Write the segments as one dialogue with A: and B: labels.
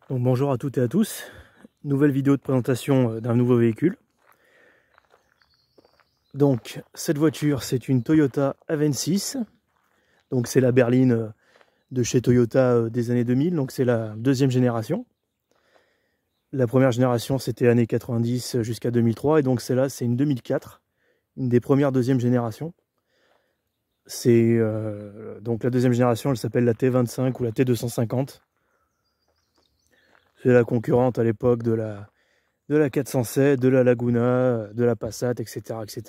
A: Donc bonjour à toutes et à tous, nouvelle vidéo de présentation d'un nouveau véhicule. Donc cette voiture c'est une Toyota Avensis, donc c'est la berline de chez Toyota des années 2000, donc c'est la deuxième génération. La première génération c'était années 90 jusqu'à 2003 et donc celle-là c'est une 2004, une des premières deuxième génération. C'est donc la deuxième génération, elle s'appelle la T25 ou la T250. C'est la concurrente à l'époque de la 407, de la Laguna, de la Passat, etc., etc.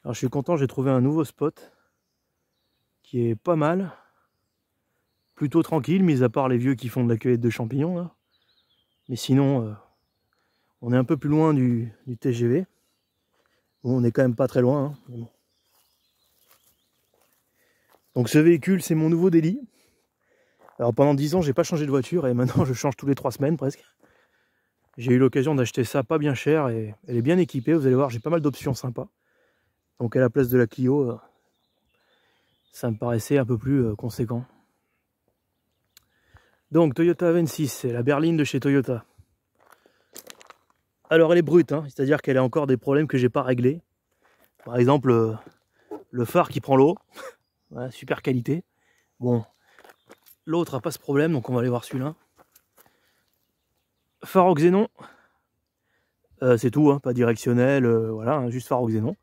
A: Alors je suis content, j'ai trouvé un nouveau spot qui est pas mal, plutôt tranquille, mis à part les vieux qui font de la cueillette de champignons là. Mais sinon, on est un peu plus loin du TGV. Bon, on est quand même pas très loin. Hein. Bon. Donc ce véhicule, c'est mon nouveau délit. Alors pendant 10 ans, j'ai pas changé de voiture et maintenant je change tous les 3 semaines presque. J'ai eu l'occasion d'acheter ça pas bien cher et elle est bien équipée. Vous allez voir, j'ai pas mal d'options sympas. Donc à la place de la Clio, ça me paraissait un peu plus conséquent. Donc Toyota Avensis, c'est la berline de chez Toyota. Alors elle est brute, hein, c'est-à-dire qu'elle a encore des problèmes que j'ai pas réglés. Par exemple, le phare qui prend l'eau, voilà, super qualité. Bon, l'autre a pas ce problème, donc on va aller voir celui-là. Phare au xénon, c'est tout, hein, pas directionnel, voilà, hein, juste phare au xénon.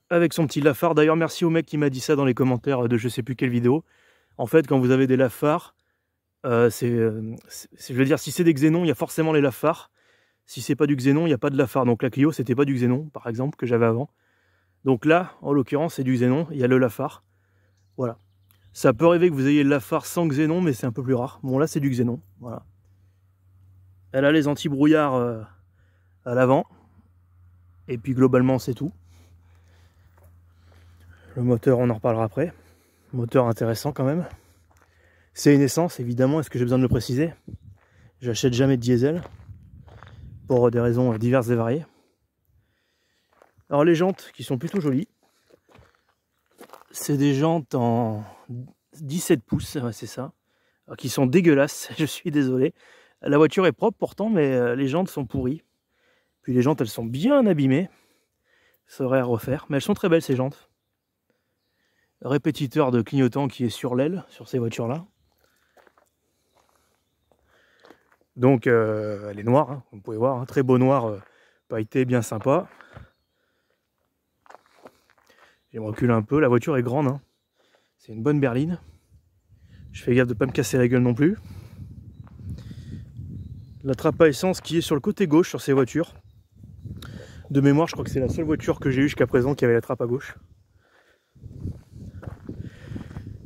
A: Avec son petit lave-phare, d'ailleurs merci au mec qui m'a dit ça dans les commentaires de je sais plus quelle vidéo. En fait, quand vous avez des lave-phares, je veux dire, si c'est des xénons, il y a forcément les lave-phares. Si c'est pas du xénon, il n'y a pas de lave-phare. Donc la Clio, c'était pas du xénon, par exemple, que j'avais avant. Donc là, en l'occurrence, c'est du xénon, il y a le lave-phare. Voilà. Ça peut arriver que vous ayez le lave-phare sans xénon, mais c'est un peu plus rare. Bon, là, c'est du xénon. Voilà. Elle a les anti-brouillards à l'avant. Et puis, globalement, c'est tout. Le moteur, on en reparlera après. Moteur intéressant quand même. C'est une essence, évidemment. Est-ce que j'ai besoin de le préciser? J'achète jamais de diesel. Pour des raisons diverses et variées. Alors, les jantes qui sont plutôt jolies. C'est des jantes en 17 pouces, ouais, c'est ça. Alors, qui sont dégueulasses, je suis désolé. La voiture est propre pourtant, mais les jantes sont pourries. Puis les jantes, elles sont bien abîmées. Ça aurait à refaire, mais elles sont très belles ces jantes. Répétiteur de clignotant qui est sur l'aile, sur ces voitures-là. Donc, elle est noire, hein, vous pouvez voir, hein, très beau noir, pailleté, bien sympa. Je me recule un peu, la voiture est grande, hein. C'est une bonne berline. Je fais gaffe de ne pas me casser la gueule non plus. La trappe à essence qui est sur le côté gauche sur ces voitures. De mémoire, je crois que c'est la seule voiture que j'ai eue jusqu'à présent qui avait la trappe à gauche.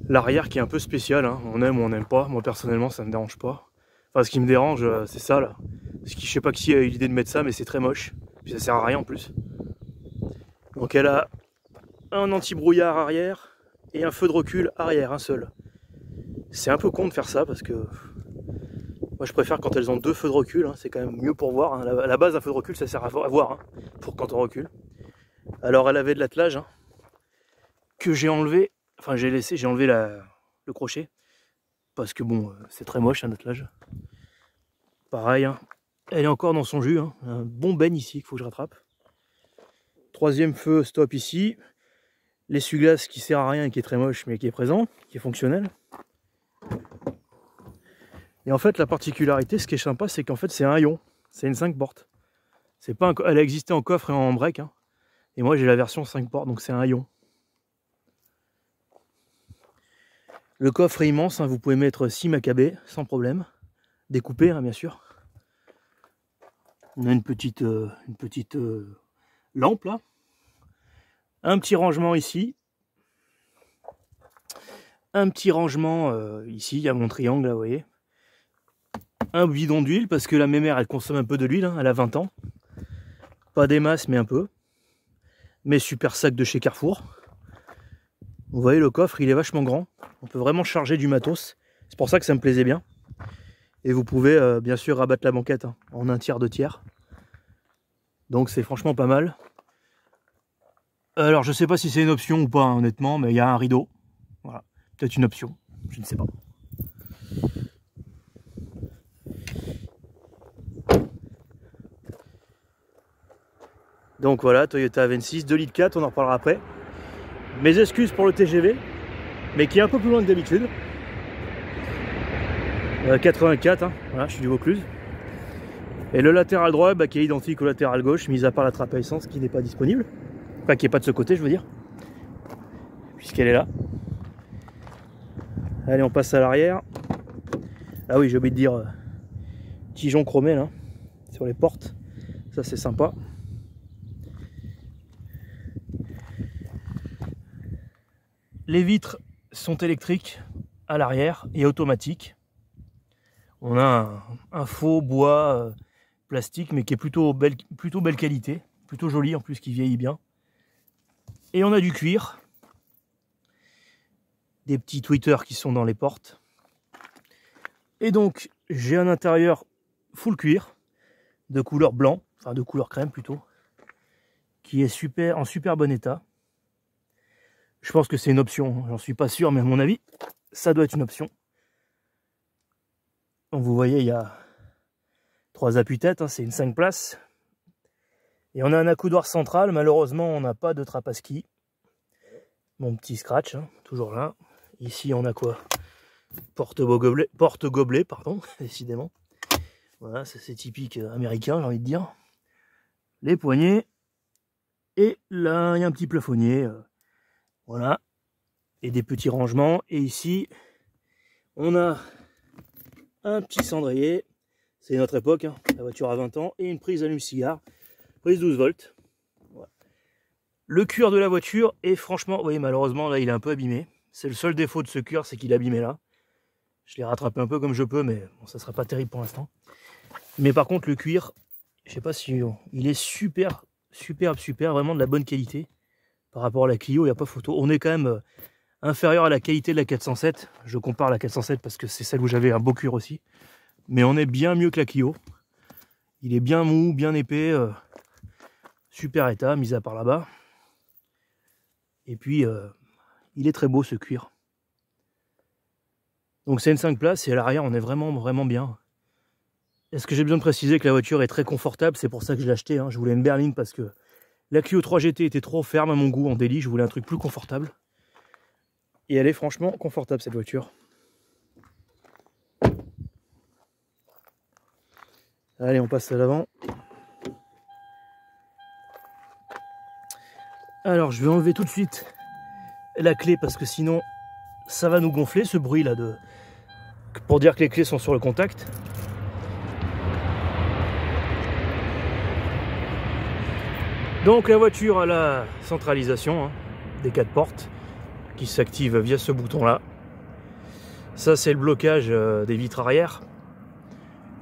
A: L'arrière qui est un peu spécial, hein. On aime ou on n'aime pas. Moi personnellement, ça ne me dérange pas. Enfin, ce qui me dérange, c'est ça là. Je sais pas qui a eu l'idée de mettre ça, mais c'est très moche. Puis ça sert à rien en plus. Donc elle a un anti-brouillard arrière et un feu de recul arrière, un seul. C'est un peu con de faire ça parce que moi je préfère quand elles ont 2 feux de recul, hein, c'est quand même mieux pour voir. Hein. À la base, un feu de recul ça sert à voir hein, pour quand on recule. Alors elle avait de l'attelage hein, que j'ai enlevé, enfin j'ai enlevé le crochet parce que bon, c'est très moche un attelage. Pareil, hein, elle est encore dans son jus, hein, un bon beigne ici qu'il faut que je rattrape. Troisième feu stop ici. L'essuie-glace qui sert à rien et qui est très moche mais qui est présent, qui est fonctionnel. Et en fait la particularité, ce qui est sympa, c'est qu'en fait c'est un haillon, c'est une 5 portes. C'est pas elle a existé en coffre et en break, hein. Et moi j'ai la version 5 portes, donc c'est un haillon. Le coffre est immense, hein, vous pouvez mettre 6 macabées sans problème, découpé hein, bien sûr. On a une petite lampe là. Un petit rangement ici. Un petit rangement ici, il y a mon triangle là, vous voyez. Un bidon d'huile, parce que la mémère elle consomme un peu de l'huile, hein, elle a 20 ans. Pas des masses, mais un peu. Mais super sac de chez Carrefour. Vous voyez, le coffre, il est vachement grand. On peut vraiment charger du matos. C'est pour ça que ça me plaisait bien. Et vous pouvez bien sûr rabattre la banquette hein, en 1/3, 2/3. Donc c'est franchement pas mal. Alors je sais pas si c'est une option ou pas, hein, honnêtement, mais il y a un rideau. Voilà, peut-être une option. je ne sais pas. Donc voilà, Toyota Avensis, 2,4 litres, on en reparlera après. Mes excuses pour le TGV, mais qui est un peu plus loin que d'habitude. 84, hein, voilà, je suis du Vaucluse. Et le latéral droit, bah, qui est identique au latéral gauche, mis à part la trappe à essence qui n'est pas disponible. Enfin, qui n'est pas de ce côté, je veux dire. Puisqu'elle est là. Allez, on passe à l'arrière. Ah oui, j'ai oublié de dire tigeon chromé là, sur les portes. Ça, c'est sympa. Les vitres sont électriques à l'arrière et automatiques. On a un faux bois plastique, mais qui est plutôt belle qualité, plutôt joli en plus, qui vieillit bien. Et on a du cuir, des petits tweeters qui sont dans les portes. Et donc j'ai un intérieur full cuir, de couleur blanc, enfin de couleur crème plutôt, qui est en super bon état. Je pense que c'est une option, j'en suis pas sûr, mais à mon avis, ça doit être une option. Donc vous voyez, il y a 3 appuis-têtes, hein, c'est une 5 places. Et on a un accoudoir central, malheureusement on n'a pas de trappe à ski. Mon petit scratch, hein, toujours là. Ici on a quoi? Porte-gobelet, pardon, décidément. Voilà, ça c'est typique américain, j'ai envie de dire. Les poignées. Et là, il y a un petit plafonnier. Voilà. Et des petits rangements. Et ici, on a un petit cendrier. C'est notre époque, hein. La voiture a 20 ans. Et une prise allume-cigare. Prise 12 volts. Voilà. Le cuir de la voiture est franchement... Vous voyez, malheureusement, là, il est un peu abîmé. C'est le seul défaut de ce cuir, c'est qu'il est abîmé là. Je l'ai rattrapé un peu comme je peux, mais bon, ça sera pas terrible pour l'instant. Mais par contre, le cuir, je sais pas si... Il est super, vraiment de la bonne qualité. Par rapport à la Clio, il n'y a pas photo. On est quand même inférieur à la qualité de la 407. Je compare la 407 parce que c'est celle où j'avais un beau cuir aussi. Mais on est bien mieux que la Clio. Il est bien mou, bien épais. Super état, mis à part là-bas. Et puis, il est très beau ce cuir. Donc c'est une 5 places et à l'arrière, on est vraiment bien. Est-ce que j'ai besoin de préciser que la voiture est très confortable? C'est pour ça que je l'ai acheté, hein. Je voulais une berline parce que la Clio 3 GT était trop ferme à mon goût en délit. Je voulais un truc plus confortable. Et elle est franchement confortable cette voiture. Allez, on passe à l'avant. Alors, je vais enlever tout de suite la clé parce que sinon, ça va nous gonfler ce bruit là pour dire que les clés sont sur le contact. Donc la voiture a la centralisation, hein, des 4 portes qui s'active via ce bouton là. Ça c'est le blocage des vitres arrière.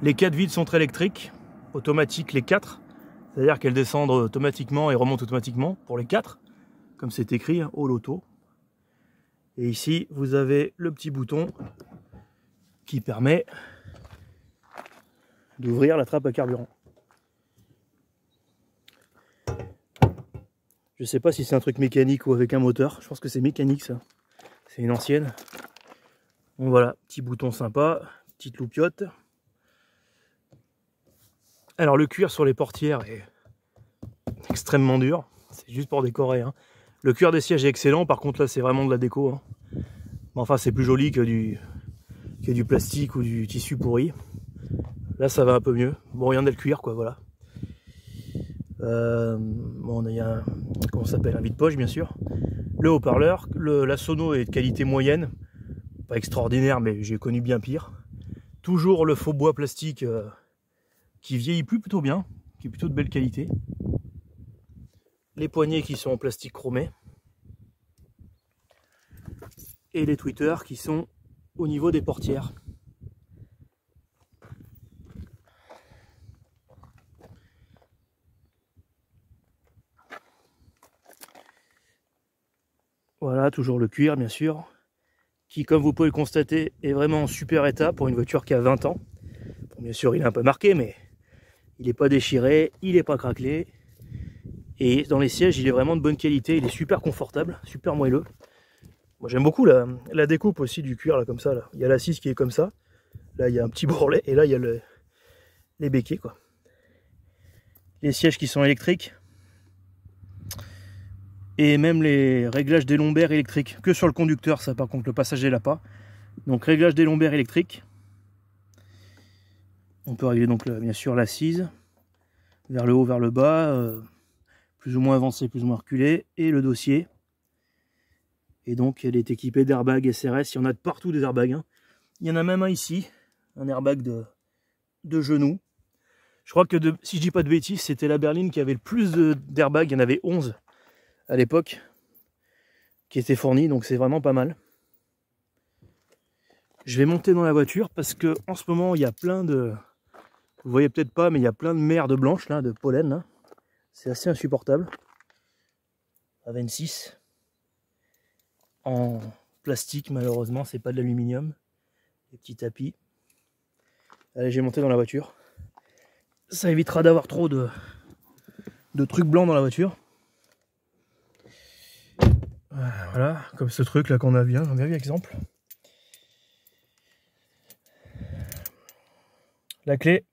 A: Les 4 vitres sont électriques, automatiques les 4. C'est-à-dire qu'elles descendent automatiquement et remontent automatiquement pour les 4. Comme c'est écrit, hein, au loto. Et ici vous avez le petit bouton qui permet d'ouvrir la trappe à carburant. Je sais pas si c'est un truc mécanique ou avec un moteur. Je pense que c'est mécanique ça. C'est une ancienne. Donc voilà, petit bouton sympa, petite loupiote. Alors le cuir sur les portières est extrêmement dur. C'est juste pour décorer, hein. Le cuir des sièges est excellent. Par contre là c'est vraiment de la déco, hein. Mais enfin c'est plus joli que du plastique ou du tissu pourri. Là ça va un peu mieux. Bon, regardez le cuir quoi, voilà. Bon, il y a comment ça s'appelle, un vide-poche bien sûr. Le haut-parleur, la sono est de qualité moyenne, pas extraordinaire, mais j'ai connu bien pire. Toujours le faux bois plastique qui vieillit plutôt bien, qui est plutôt de belle qualité. Les poignées qui sont en plastique chromé. Et les tweeters qui sont au niveau des portières. Voilà, toujours le cuir bien sûr, qui comme vous pouvez le constater est vraiment en super état pour une voiture qui a 20 ans. Bon, bien sûr il est un peu marqué mais il n'est pas déchiré, il n'est pas craquelé. Et dans les sièges il est vraiment de bonne qualité, il est super confortable, super moelleux. Moi j'aime beaucoup la découpe aussi du cuir là comme ça. Là. Il y a l'assise qui est comme ça. Là il y a un petit bourrelet et là il y a les béquets quoi. Les sièges qui sont électriques. Et même les réglages des lombaires électriques. Que sur le conducteur ça par contre, le passager l'a pas. Donc réglage des lombaires électriques. On peut régler donc bien sûr l'assise. Vers le haut, vers le bas. Plus ou moins avancé, plus ou moins reculé. Et le dossier. Et donc, elle est équipée d'airbags SRS. Il y en a de partout des airbags. Hein. Il y en a même un ici. Un airbag de genou. Je crois que, si je dis pas de bêtises, c'était la berline qui avait le plus d'airbags. Il y en avait 11 à l'époque. Qui étaient fournis. Donc, c'est vraiment pas mal. Je vais monter dans la voiture parce que en ce moment, il y a plein de... Vous voyez peut-être pas, mais il y a plein de merdes blanches, là, de pollen. Là. C'est assez insupportable. À 26. En plastique malheureusement, c'est pas de l'aluminium. Les petits tapis. Allez, j'ai monté dans la voiture. Ça évitera d'avoir trop de trucs blancs dans la voiture. Voilà, comme ce truc là qu'on a bien vu exemple. La clé,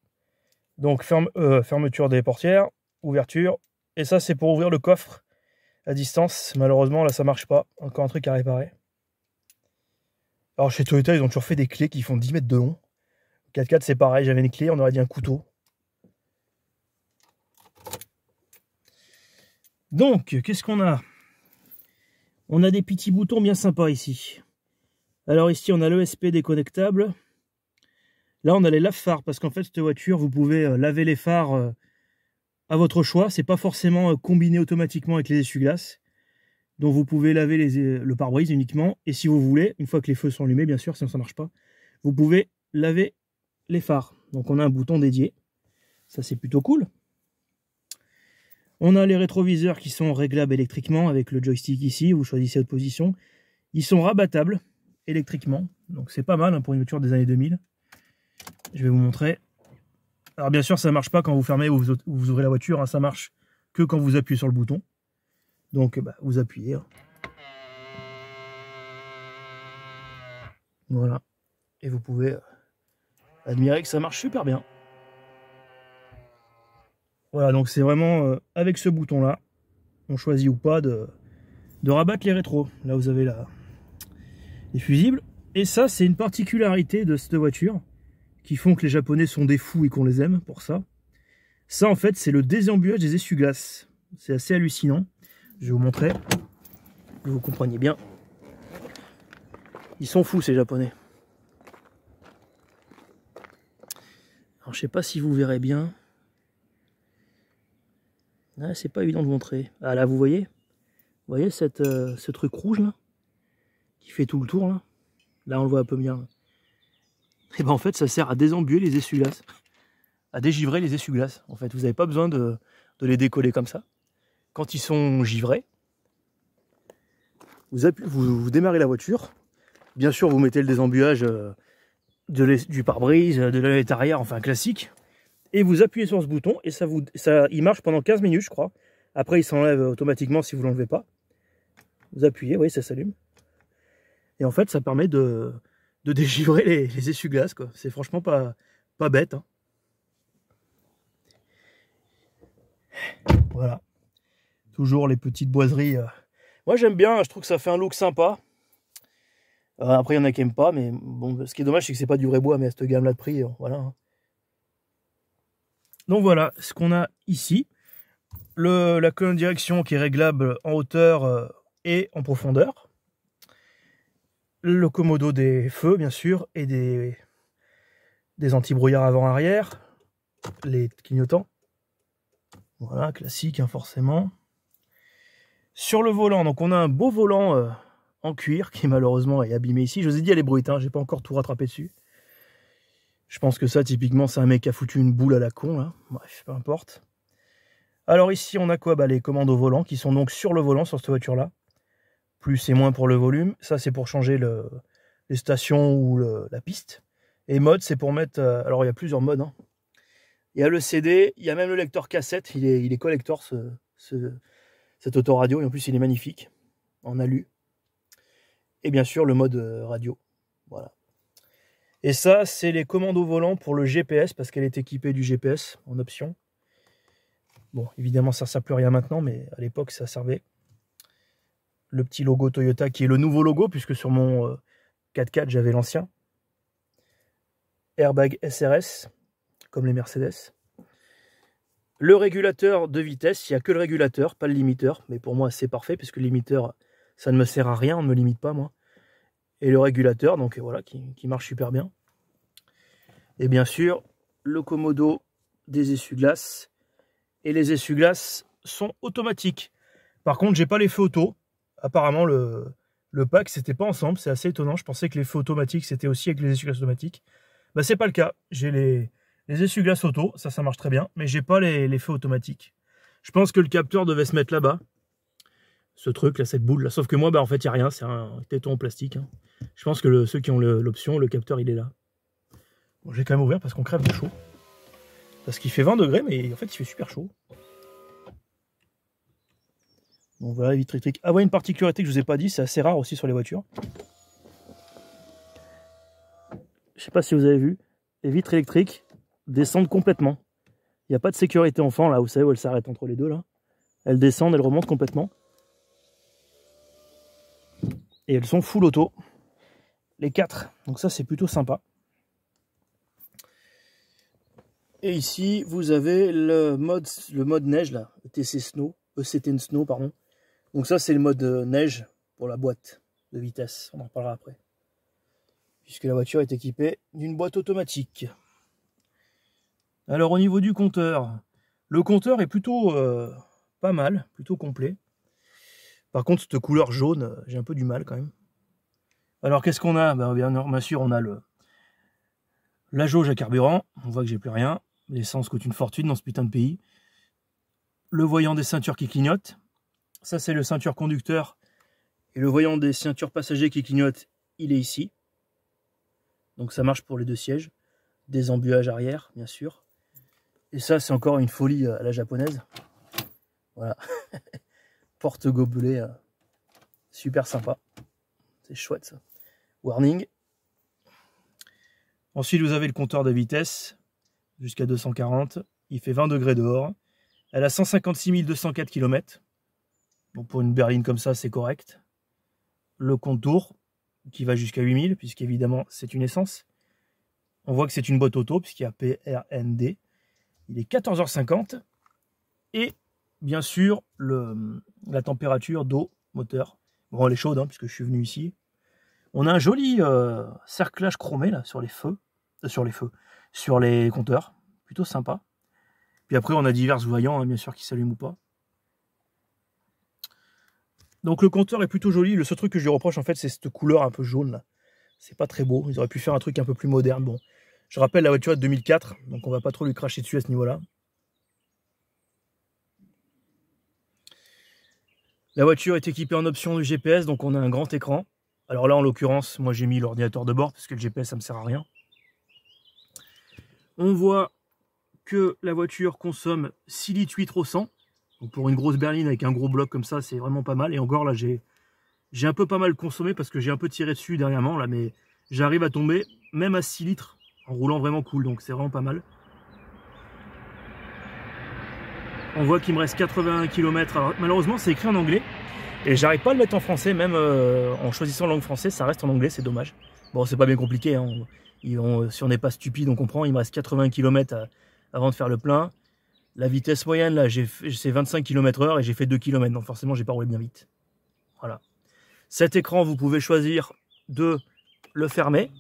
A: donc fermeture des portières, ouverture. Et ça c'est pour ouvrir le coffre à distance. Malheureusement là ça marche pas, encore un truc à réparer. Alors chez Toyota ils ont toujours fait des clés qui font 10 mètres de long. 4x4 c'est pareil, j'avais une clé, on aurait dit un couteau. Donc qu'est-ce qu'on a? On a des petits boutons bien sympas ici. Alors ici on a l'ESP déconnectable. Là on a les lave-phares parce qu'en fait cette voiture vous pouvez laver les phares à votre choix, c'est pas forcément combiné automatiquement avec les essuie-glaces. Donc vous pouvez laver le pare-brise uniquement. Et si vous voulez, une fois que les feux sont allumés, bien sûr, sinon ça marche pas, vous pouvez laver les phares. Donc on a un bouton dédié. Ça c'est plutôt cool. On a les rétroviseurs qui sont réglables électriquement avec le joystick ici. Vous choisissez votre position. Ils sont rabattables électriquement. Donc c'est pas mal hein, pour une voiture des années 2000. Je vais vous montrer. Alors bien sûr, ça ne marche pas quand vous fermez ou vous ouvrez la voiture, hein, ça marche que quand vous appuyez sur le bouton. Donc vous appuyez. Hein. Voilà. Et vous pouvez admirer que ça marche super bien. Voilà, donc c'est vraiment avec ce bouton-là, on choisit ou pas de rabattre les rétros. Là, vous avez les fusibles. Et ça, c'est une particularité de cette voiture qui font que les Japonais sont des fous et qu'on les aime pour ça. Ça, en fait, c'est le désembuage des essuie-glaces. C'est assez hallucinant. Je vais vous montrer, que vous compreniez bien. Ils sont fous, ces Japonais. Alors, je sais pas si vous verrez bien. Ah, c'est pas évident de montrer. Ah, là, vous voyez ce truc rouge, là, qui fait tout le tour, là. Là, on le voit un peu bien. Et ben en fait, ça sert à désembuer les essuie-glaces. À dégivrer les essuie-glaces. En fait, vous n'avez pas besoin de les décoller comme ça. Quand ils sont givrés, vous démarrez la voiture. Bien sûr, vous mettez le désembuage du pare-brise, de la lunette arrière, enfin classique. Et vous appuyez sur ce bouton et il marche pendant 15 minutes, je crois. Après, il s'enlève automatiquement si vous ne l'enlevez pas. Vous appuyez, oui, ça s'allume. Et en fait, ça permet de dégivrer les essuie-glaces. C'est franchement pas bête. Hein. Voilà. Toujours les petites boiseries. Moi, j'aime bien. Je trouve que ça fait un look sympa. Après, il y en a qui n'aiment pas. Mais bon, ce qui est dommage, c'est que c'est pas du vrai bois. Mais à cette gamme-là de prix, voilà. Hein. Donc voilà ce qu'on a ici. La colonne de direction qui est réglable en hauteur et en profondeur. Le commodo des feux, bien sûr, et des anti-brouillards avant-arrière. Les clignotants. Voilà, classique, hein, forcément. Sur le volant, donc on a un beau volant en cuir qui malheureusement est abîmé ici. Je vous ai dit, elle est brute, hein, j'ai pas encore tout rattrapé dessus. Je pense que ça, typiquement, c'est un mec qui a foutu une boule à la con, là. Bref, peu importe. Alors ici, on a quoi? Les commandes au volant qui sont donc sur le volant, sur cette voiture-là. Plus et moins pour le volume. Ça, c'est pour changer les stations ou la piste. Et mode, c'est pour mettre... alors, il y a plusieurs modes. Hein. Il y a le CD, il y a même le lecteur cassette. Il est collector, cet autoradio. Et en plus, il est magnifique, en alu. Et bien sûr le mode radio. Voilà. Et ça, c'est les commandes au volant pour le GPS, parce qu'elle est équipée du GPS en option. Bon, évidemment, ça ne sert plus à rien maintenant, mais à l'époque, ça servait. Le petit logo Toyota, qui est le nouveau logo, puisque sur mon 4x4, j'avais l'ancien. Airbag SRS, comme les Mercedes. Le régulateur de vitesse, il n'y a que le régulateur, pas le limiteur. Mais pour moi, c'est parfait, puisque le limiteur, ça ne me sert à rien, on ne me limite pas, moi. Et le régulateur, donc voilà, qui marche super bien. Et bien sûr, le commodo des essuie-glaces. Et les essuie-glaces sont automatiques. Par contre, j'ai pas les feux auto. Apparemment, le pack, c'était pas ensemble. C'est assez étonnant. Je pensais que les feux automatiques, c'était aussi avec les essuie-glaces automatiques. Bah, c'est pas le cas. J'ai les essuie-glaces auto. Ça marche très bien. Mais j'ai pas les feux automatiques. Je pense que le capteur devait se mettre là-bas. Ce truc là, cette boule là. Sauf que moi, bah, en fait, il n'y a rien. C'est un téton en plastique. Hein. Je pense que ceux qui ont l'option, le capteur, il est là. Bon, je vais quand même ouvrir parce qu'on crève de chaud. Parce qu'il fait 20 degrés, mais en fait, il fait super chaud. Donc voilà, vitre électrique. Ah ouais, une particularité que je vous ai pas dit, c'est assez rare aussi sur les voitures. Je sais pas si vous avez vu, les vitres électriques descendent complètement. Il n'y a pas de sécurité enfant là, vous savez où elle s'arrête entre les deux là. Elles descendent, elles remontent complètement. Et elles sont full auto. Les 4. Donc ça c'est plutôt sympa. Et ici vous avez le mode neige là, ETC Snow, ECT Snow pardon. Donc ça c'est le mode neige pour la boîte de vitesse, on en reparlera après. Puisque la voiture est équipée d'une boîte automatique. Alors au niveau du compteur, le compteur est plutôt pas mal, plutôt complet. Par contre cette couleur jaune, j'ai un peu du mal quand même. Alors qu'est-ce qu'on a? Bien sûr on a la jauge à carburant, on voit que j'ai plus rien. L'essence coûte une fortune dans ce putain de pays. Le voyant des ceintures qui clignote. Ça c'est le ceinture conducteur. Et le voyant des ceintures passagers qui clignote, il est ici. Donc ça marche pour les deux sièges. Des embuages arrière, bien sûr. Et ça, c'est encore une folie à la japonaise. Voilà. Porte-gobelet. Super sympa. C'est chouette ça. Warning. Ensuite, vous avez le compteur de vitesse. Jusqu'à 240. Il fait 20 degrés dehors. Elle a 156 204 km. Donc pour une berline comme ça, c'est correct. Le contour qui va jusqu'à 8000, puisqu'évidemment c'est une essence. On voit que c'est une boîte auto, puisqu'il y a PRND. Il est 14h50. Et bien sûr, la température d'eau moteur. Bon, elle est chaude, hein, puisque je suis venu ici. On a un joli cerclage chromé là, sur les compteurs. Plutôt sympa. Puis après, on a divers voyants, hein, bien sûr, qui s'allument ou pas. Donc le compteur est plutôt joli. Le seul truc que je lui reproche, en fait, c'est cette couleur un peu jaune là. C'est pas très beau. Ils auraient pu faire un truc un peu plus moderne. Bon, je rappelle, la voiture est de 2004, donc on va pas trop lui cracher dessus à ce niveau-là. La voiture est équipée en option du GPS, donc on a un grand écran. Alors là, en l'occurrence, moi j'ai mis l'ordinateur de bord, parce que le GPS, ça me sert à rien. On voit que la voiture consomme 6 litres 8 au 100. Donc pour une grosse berline avec un gros bloc comme ça, c'est vraiment pas mal. Et encore là, j'ai un peu pas mal consommé parce que j'ai un peu tiré dessus dernièrement là, mais j'arrive à tomber même à 6 litres en roulant vraiment cool, donc c'est vraiment pas mal. On voit qu'il me reste 81 km. Alors, malheureusement, c'est écrit en anglais et j'arrive pas à le mettre en français, même en choisissant la langue française, ça reste en anglais, c'est dommage. Bon, c'est pas bien compliqué, hein. Si on n'est pas stupide, on comprend. Il me reste 80 km avant de faire le plein. La vitesse moyenne, là, c'est 25 km/h et j'ai fait 2 km, donc forcément, j'ai pas roulé bien vite. Voilà. Cet écran, vous pouvez choisir de le fermer,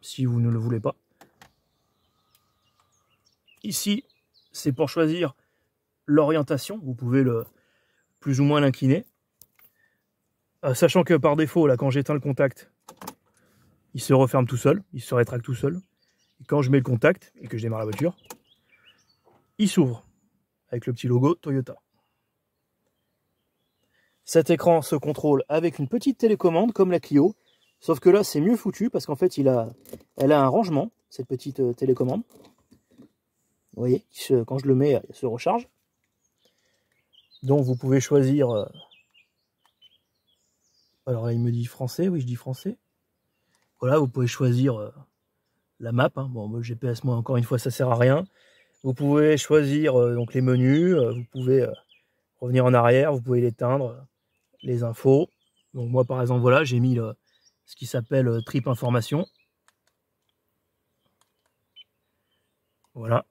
A: si vous ne le voulez pas. Ici, c'est pour choisir l'orientation. Vous pouvez plus ou moins l'incliner. Sachant que par défaut, là, quand j'éteins le contact, il se referme tout seul, il se rétracte tout seul. Et quand je mets le contact et que je démarre la voiture, il s'ouvre avec le petit logo Toyota. Cet écran se contrôle avec une petite télécommande comme la Clio, sauf que là c'est mieux foutu parce qu'en fait elle a un rangement, cette petite télécommande. Vous voyez, quand je le mets, elle se recharge. Donc vous pouvez choisir Alors là, il me dit français, oui, je dis français. Voilà, vous pouvez choisir la map. Hein. Bon, le GPS, moi, encore une fois, ça sert à rien. Vous pouvez choisir donc les menus. Vous pouvez revenir en arrière. Vous pouvez l'éteindre. Les infos. Donc moi, par exemple, voilà, j'ai mis ce qui s'appelle trip information. Voilà.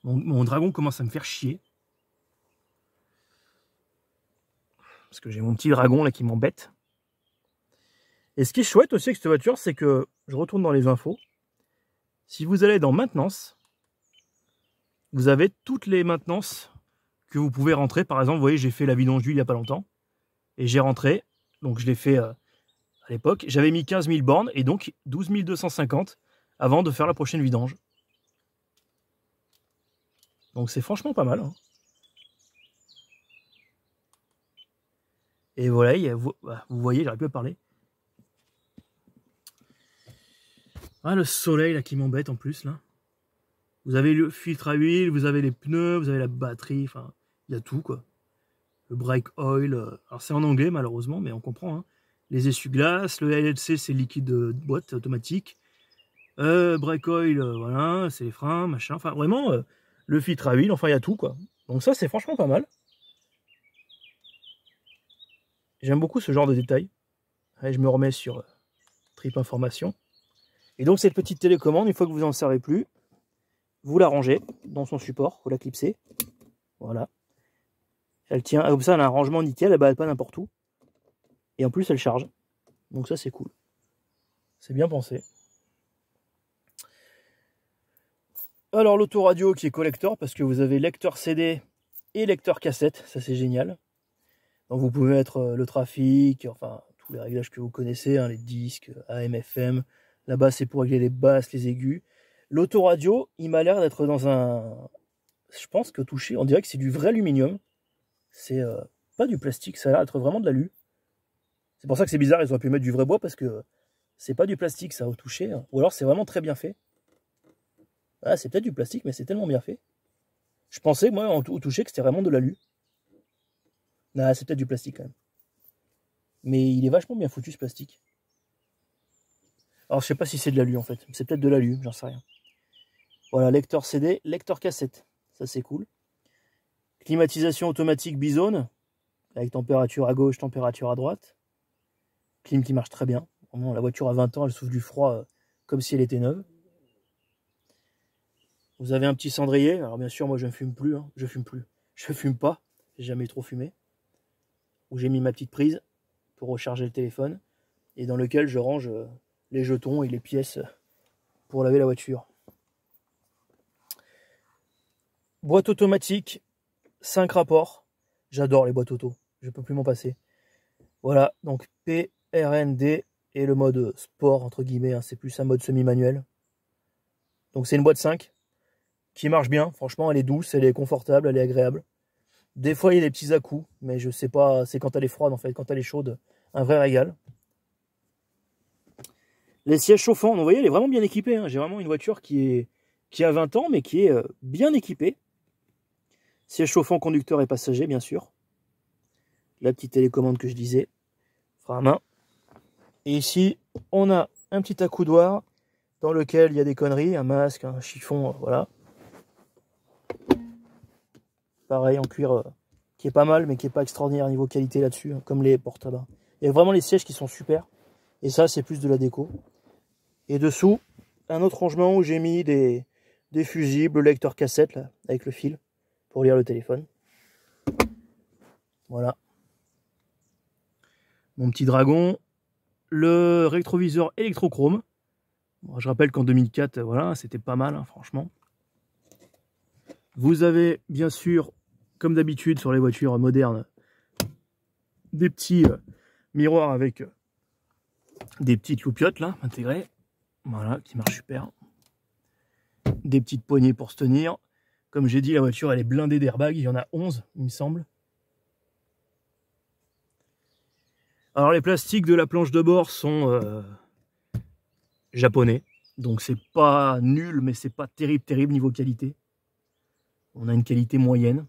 A: Mon dragon commence à me faire chier. Parce que j'ai mon petit dragon là qui m'embête. Et ce qui est chouette aussi avec cette voiture, c'est que je retourne dans les infos. Si vous allez dans maintenance, vous avez toutes les maintenances que vous pouvez rentrer. Par exemple, vous voyez, j'ai fait la vidange d'huile il n'y a pas longtemps. Et j'ai rentré. Donc je l'ai fait à l'époque. J'avais mis 15 000 bornes et donc 12 250 avant de faire la prochaine vidange. Donc c'est franchement pas mal. Hein. Et voilà, vous voyez, j'aurais pu parler. Ah, le soleil là qui m'embête en plus là. Vous avez le filtre à huile, vous avez les pneus, vous avez la batterie, enfin, il y a tout quoi. Le brake oil, alors c'est en anglais malheureusement, mais on comprend. Hein. Les essuie-glaces, le LLC c'est liquide de boîte automatique. Brake oil, voilà, c'est les freins, machin. Enfin vraiment, le filtre à huile, enfin il y a tout quoi. Donc ça c'est franchement pas mal. J'aime beaucoup ce genre de détails. Allez, je me remets sur trip information. Et donc cette petite télécommande, une fois que vous n'en servez plus, vous la rangez dans son support, vous la clipsez. Voilà. Elle tient, comme ça elle a un rangement nickel, elle balade pas n'importe où. Et en plus elle charge. Donc ça c'est cool. C'est bien pensé. Alors l'autoradio qui est collector, parce que vous avez lecteur CD et lecteur cassette, ça c'est génial. Donc vous pouvez mettre le trafic, enfin tous les réglages que vous connaissez, hein, les disques, AM, FM. Là-bas c'est pour régler les basses, les aigus. L'autoradio, il m'a l'air d'être dans un... Je pense que touché, on dirait que c'est du vrai aluminium. C'est pas du plastique, ça a l'air d'être vraiment de l'alu. C'est pour ça que c'est bizarre, ils auraient pu mettre du vrai bois, parce que c'est pas du plastique ça au toucher. Hein. Ou alors c'est vraiment très bien fait. Ah, c'est peut-être du plastique, mais c'est tellement bien fait. Je pensais, moi, au toucher, que c'était vraiment de l'alu. Ah, c'est peut-être du plastique quand même. Mais il est vachement bien foutu ce plastique. Alors je sais pas si c'est de l'alu en fait. C'est peut-être de l'alu, j'en sais rien. Voilà, lecteur CD, lecteur cassette. Ça c'est cool. Climatisation automatique bizone. Avec température à gauche, température à droite. Clim qui marche très bien. Vraiment, la voiture a 20 ans, elle souffle du froid comme si elle était neuve. Vous avez un petit cendrier. Alors bien sûr, moi je ne fume plus. Hein. Je fume pas. J'ai jamais trop fumé. Où j'ai mis ma petite prise pour recharger le téléphone. Et dans lequel je range les jetons et les pièces pour laver la voiture. Boîte automatique, 5 rapports. J'adore les boîtes auto. Je ne peux plus m'en passer. Voilà, donc PRND et le mode sport, entre guillemets. Hein, c'est plus un mode semi-manuel. Donc c'est une boîte 5 qui marche bien. Franchement, elle est douce, elle est confortable, elle est agréable. Des fois, il y a des petits à-coups, mais je sais pas, c'est quand elle est froide en fait. Quand elle est chaude, un vrai régal. Les sièges chauffants, donc, vous voyez, elle est vraiment bien équipée. Hein. J'ai vraiment une voiture qui a 20 ans, mais qui est bien équipée. Siège chauffant, conducteur et passager, bien sûr. La petite télécommande que je disais. Frein à main. Et ici, on a un petit accoudoir dans lequel il y a des conneries, un masque, un chiffon, voilà. Pareil, en cuir qui est pas mal, mais qui n'est pas extraordinaire niveau qualité là-dessus, hein, comme les porte-tabac. Il y a vraiment les sièges qui sont super. Et ça, c'est plus de la déco. Et dessous, un autre rangement où j'ai mis des fusibles, le lecteur cassette, là, avec le fil, pour lire le téléphone. Voilà. Mon petit dragon. Le rétroviseur électrochrome. Bon, je rappelle qu'en 2004, voilà, c'était pas mal, hein, franchement. Vous avez, bien sûr, comme d'habitude sur les voitures modernes, des petits miroirs avec des petites loupiottes, là, intégrées. Voilà, qui marchent super. Des petites poignées pour se tenir. Comme j'ai dit, la voiture, elle est blindée d'airbags. Il y en a 11, il me semble. Alors, les plastiques de la planche de bord sont japonais. Donc, c'est pas nul, mais c'est pas terrible niveau qualité. On a une qualité moyenne.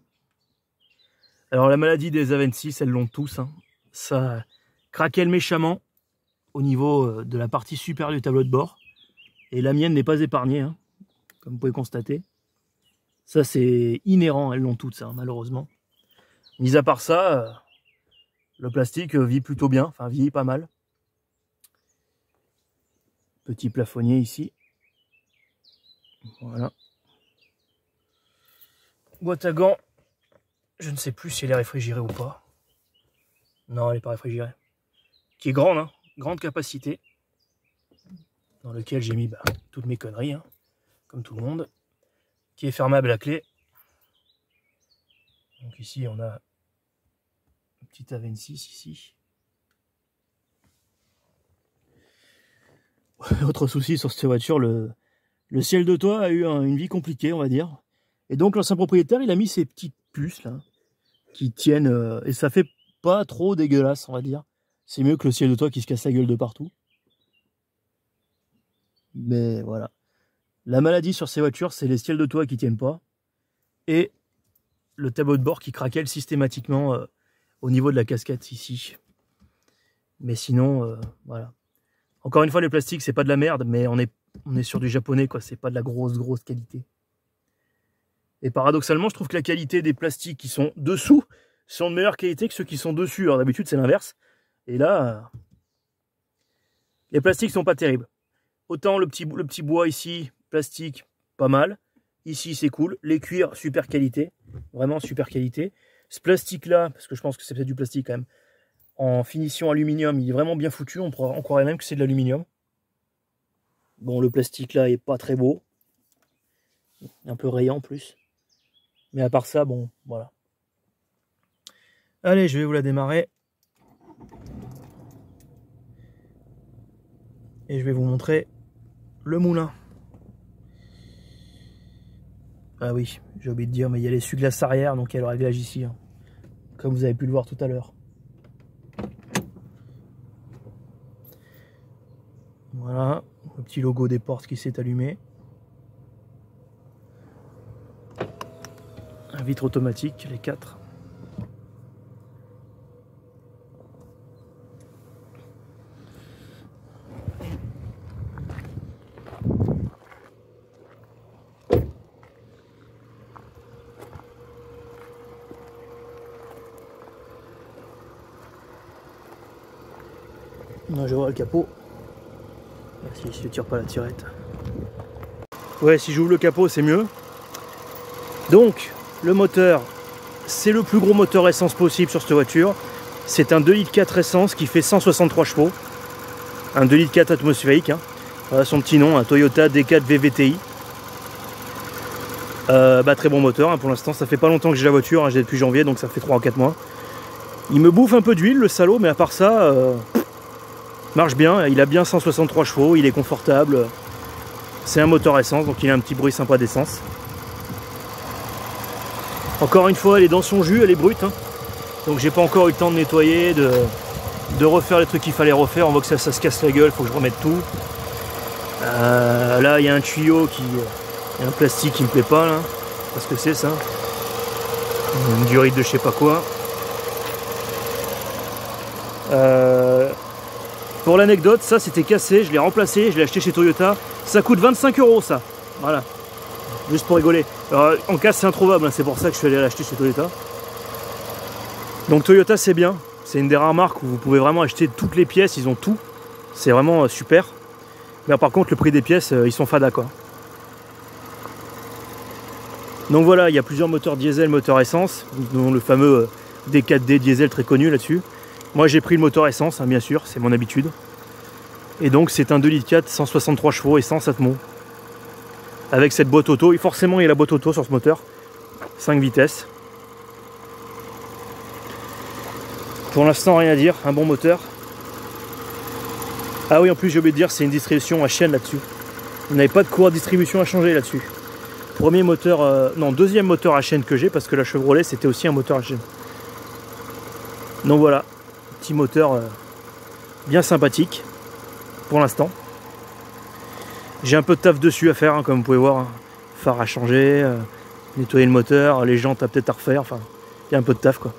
A: Alors, la maladie des A26, elles l'ont tous. Hein. ça craquelle méchamment au niveau de la partie supérieure du tableau de bord. Et la mienne n'est pas épargnée, hein, comme vous pouvez constater. Ça, c'est inhérent, elles l'ont toutes, ça, malheureusement. Mis à part ça, le plastique vit plutôt bien, enfin vieillit pas mal. Petit plafonnier ici. Voilà. Boîte à gants. Je ne sais plus si elle est réfrigérée ou pas. Non, elle n'est pas réfrigérée. Qui est grande, hein, grande capacité. Dans lequel j'ai mis toutes mes conneries, hein, comme tout le monde. Qui est fermable à clé. Donc ici, on a un petit A26 ici. Autre souci sur cette voiture, le ciel de toit a eu une vie compliquée, on va dire. Et donc l'ancien propriétaire, il a mis ces petites puces là, qui tiennent, et ça fait pas trop dégueulasse, on va dire. C'est mieux que le ciel de toit qui se casse la gueule de partout. Mais voilà. La maladie sur ces voitures, c'est les ciels de toit qui tiennent pas. Et le tableau de bord qui craquelle systématiquement au niveau de la casquette ici. Mais sinon, voilà. Encore une fois, les plastiques, c'est pas de la merde, mais on est sur du japonais, quoi. C'est pas de la grosse qualité. Et paradoxalement, je trouve que la qualité des plastiques qui sont dessous sont de meilleure qualité que ceux qui sont dessus. Alors d'habitude, c'est l'inverse. Et là, les plastiques sont pas terribles. Autant le petit bois ici, plastique, pas mal. Ici, c'est cool. Les cuirs, super qualité. Vraiment super qualité. Ce plastique-là, parce que je pense que c'est peut-être du plastique quand même, en finition aluminium, il est vraiment bien foutu. On croirait même que c'est de l'aluminium. Bon, le plastique là est pas très beau. Un peu rayant en plus. Mais à part ça, bon, voilà. Allez, je vais vous la démarrer. Et je vais vous montrer le moulin. Ah oui, j'ai oublié de dire, mais il y a l'essuie-glace arrière, donc il y a le réglage ici. Hein, comme vous avez pu le voir tout à l'heure. Voilà, le petit logo des portes qui s'est allumé. Un vitre automatique, les 4. Non, je vois le capot. Si je ne tire pas la tirette. Ouais, si j'ouvre le capot, c'est mieux. Donc, le moteur, c'est le plus gros moteur essence possible sur cette voiture. C'est un 2,4 litres essence qui fait 163 chevaux. Un 2,4 litres atmosphérique. Hein. Voilà son petit nom, un Toyota D4 VVTi. Très bon moteur, hein, pour l'instant. Ça fait pas longtemps que j'ai la voiture, hein, j'ai depuis janvier, donc ça fait 3 ou 4 mois. Il me bouffe un peu d'huile, le salaud, mais à part ça, marche bien. Il a bien 163 chevaux, il est confortable. C'est un moteur essence, donc il a un petit bruit sympa d'essence. Encore une fois, elle est dans son jus, elle est brute. Hein. Donc j'ai pas encore eu le temps de nettoyer, de refaire les trucs qu'il fallait refaire. On voit que ça se casse la gueule, faut que je remette tout. Là, il y a un tuyau il y a un plastique qui me plaît pas, là. Parce que c'est ça. Une durite de je sais pas quoi. Pour l'anecdote, ça c'était cassé, je l'ai remplacé, je l'ai acheté chez Toyota. Ça coûte 25 € ça. Voilà. Juste pour rigoler. Alors, en casse c'est introuvable, hein, c'est pour ça que je suis allé l'acheter chez Toyota. Donc Toyota c'est bien. C'est une des rares marques où vous pouvez vraiment acheter toutes les pièces, ils ont tout. C'est vraiment super. Mais par contre le prix des pièces, ils sont fada quoi. Donc voilà, il y a plusieurs moteurs diesel, moteurs essence, dont le fameux D4D diesel très connu là-dessus. Moi j'ai pris le moteur essence, hein, bien sûr, c'est mon habitude. Et donc c'est un 2,4 litres, 163 chevaux, essence Atmo. Avec cette boîte auto, et forcément il y a la boîte auto sur ce moteur. 5 vitesses. Pour l'instant rien à dire, un bon moteur. Ah oui, en plus j'ai oublié de dire, c'est une distribution à chaîne là-dessus. Vous n'avez pas de courroie de distribution à changer là-dessus. Premier moteur, deuxième moteur à chaîne que j'ai, parce que la Chevrolet c'était aussi un moteur à chaîne. Donc voilà, petit moteur bien sympathique pour l'instant. J'ai un peu de taf dessus à faire, hein, comme vous pouvez voir. Hein. Phare à changer, nettoyer le moteur, les jantes à peut-être à refaire, enfin, il y a un peu de taf quoi.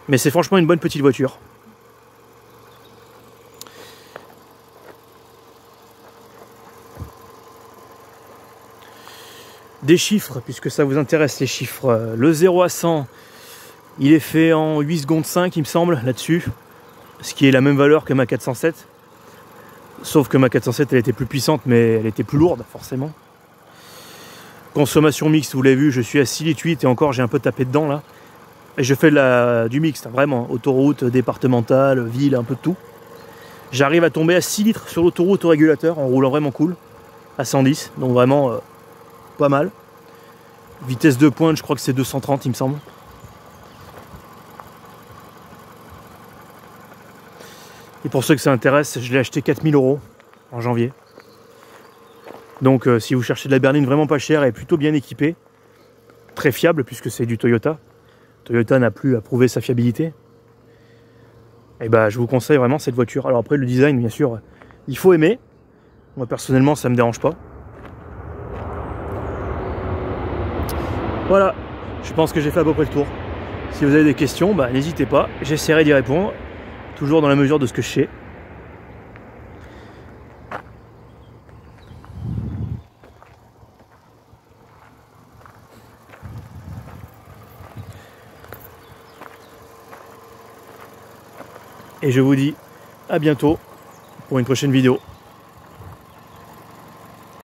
A: Mais c'est franchement une bonne petite voiture. Des chiffres, puisque ça vous intéresse les chiffres. Le 0 à 100, il est fait en 8 secondes 5, il me semble, là-dessus. Ce qui est la même valeur que ma 407. Sauf que ma 407, elle était plus puissante, mais elle était plus lourde, forcément. Consommation mixte, vous l'avez vu, je suis à 6,8 litres et encore, j'ai un peu tapé dedans, là. Et je fais du mixte, hein, vraiment. Autoroute, départementale, ville, un peu de tout. J'arrive à tomber à 6 litres sur l'autoroute au régulateur, en roulant vraiment cool. À 110, donc vraiment pas mal. Vitesse de pointe, je crois que c'est 230, il me semble. Et pour ceux que ça intéresse, je l'ai acheté 4000 € en janvier. Donc si vous cherchez de la berline vraiment pas chère et plutôt bien équipée, très fiable puisque c'est du Toyota. Toyota n'a plus à prouver sa fiabilité. Et bah je vous conseille vraiment cette voiture. Alors après le design bien sûr, il faut aimer. Moi personnellement ça me dérange pas. Voilà, je pense que j'ai fait à peu près le tour. Si vous avez des questions, bah, n'hésitez pas, j'essaierai d'y répondre, toujours dans la mesure de ce que je sais. Et je vous dis à bientôt pour une prochaine vidéo.